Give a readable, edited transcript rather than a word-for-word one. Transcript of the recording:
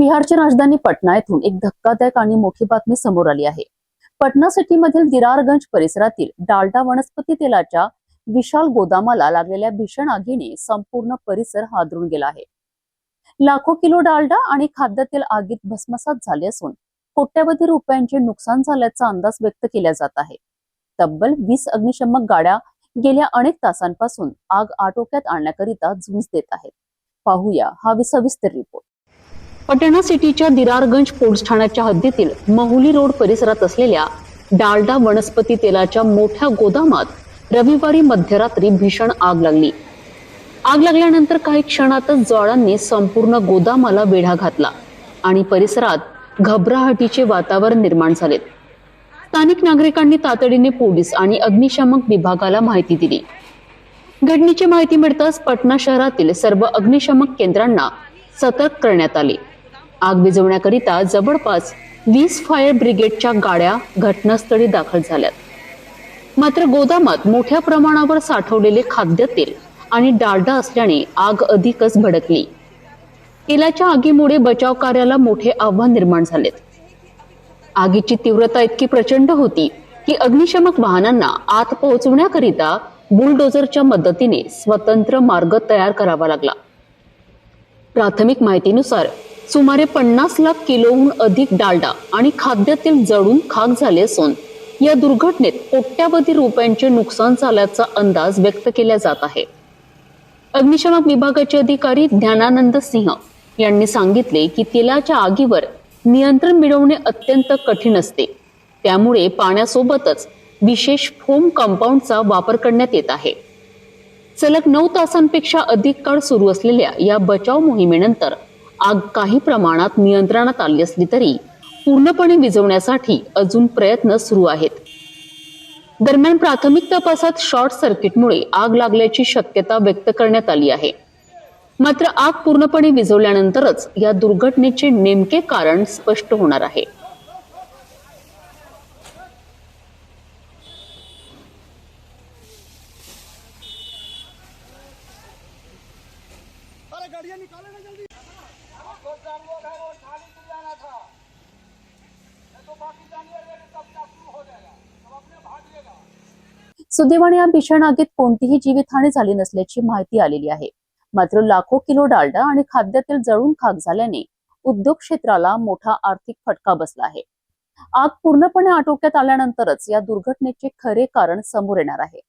बिहारची राजधानी पटना येथून एक धक्कादायक आणि मोठी बातमी समोर आली आहे। पटना सिटीमधील दिरारगंज परिसरातील डालडा वनस्पती तेलाच्या विशाल गोदामाला लागलेल्या भीषण आगीने संपूर्ण परिसर हादरून गेला आहे। लाखो किलो डालडा आणि खाद्यतेल आगीत भस्मसात झाले असून कोट्यवधी रुपयांचे नुकसान झाल्याचा अंदाज व्यक्त केला जात आहे। तब्बल 20 अग्निशमक गाड्या गेल्या अनेक तासांपासून आग आटोक्यात आणण्याकरिता झुंज देत आहेत। पाहूया हा सविस्तर रिपोर्ट। पटना सिटीच्या दिरारगंज पोलीस ठाण्याच्या हद्दीतील महुली रोड परिसरात असलेल्या डालडा वनस्पती तेलाच्या मोठ्या गोदामात रविवारी मध्यरात्री भीषण आग लागली। आग लागल्यानंतर काही क्षणातच ज्वाळांनी संपूर्ण गोदामाला वेढा घातला आणि परिसरात घबराहटीचे वातावरण निर्माण झाले। स्थानिक नागरिकांनी तातडीने पोलीस आणि अग्निशमक विभागाला माहिती दिली। घटनेची माहिती मिळताच पटना शहरातील सर्व अग्निशमक केंद्रांना सतर्क करण्यात आले। आग विझवण्याकरिता जवळपास 20 फायर ब्रिगेडच्या गाड्या घटनास्थळी दाखल झाल्यात। मात्र गोदामात मोठ्या प्रमाणावर साठवलेले खाद्यतेल आणि डालडा असल्याने आग अधिकच भडकली। तेलाच्या आगीमुळे बचाव कार्याला मोठे आव्हान निर्माण झालेत। आगीची तीव्रता इतकी प्रचंड होती की अग्निशमक वाहनांना आत पोहोचवण्याकरिता बुलडोझरच्या मदतीने स्वतंत्र मार्ग तयार करावा लागला। प्राथमिक माहितीनुसार सुमारे 50 लाख किलोहून अधिक डालडा आणि खाद्यतेल जळून खाक झाले असून या दुर्घटनेत कोट्यवधी रुपयांचे नुकसान झाल्याचा अंदाज व्यक्त केला जात आहे। अग्निशमक विभागाचे अधिकारी ज्ञानानंद सिंह यांनी सांगितले की तेलाच्या आगीवर नियंत्रण मिळवणे अत्यंत कठीण असते, त्यामुळे पाण्यासोबतच विशेष फोम कंपाऊंडचा वापर करण्यात येत आहे। सलग 9 तासांपेक्षा अधिक काळ सुरू असलेल्या या बचाव मोहिमेनंतर आग काही प्रमाणात नियंत्रणात आली असली तरी पूर्णपणे विझवण्यासाठी अजून प्रयत्न सुरू आहेत। दरम्यान प्राथमिक तपासात शॉर्ट सर्किटमुळे आग लागल्याची शक्यता व्यक्त करण्यात आली आहे। मात्र आग पूर्णपणे विझवल्यानंतरच या दुर्घटनेचे नेमके कारण स्पष्ट होणार आहे। गाड़ियां निकालो ना जल्दी। दो चार लोग हैं, वो थाली को जाना था, नहीं तो बाकी जानिए कब शुरू हो जाएगा, अब अपने भागिएगा। सुदैवाने या भीषण आगीत कोणतीही जीवितहानी झाली नसल्याची माहिती आलेली आहे। मात्र लाखो किलो डालडा आणि खाद्यतेल जळून खाक झाल्याने उद्योग क्षेत्राला मोठा आर्थिक फटका बसला आहे। आग पूर्णपणे आटोक्यात आल्यानंतरच या दुर्घटनेचे खरे कारण समोर येणार आहे।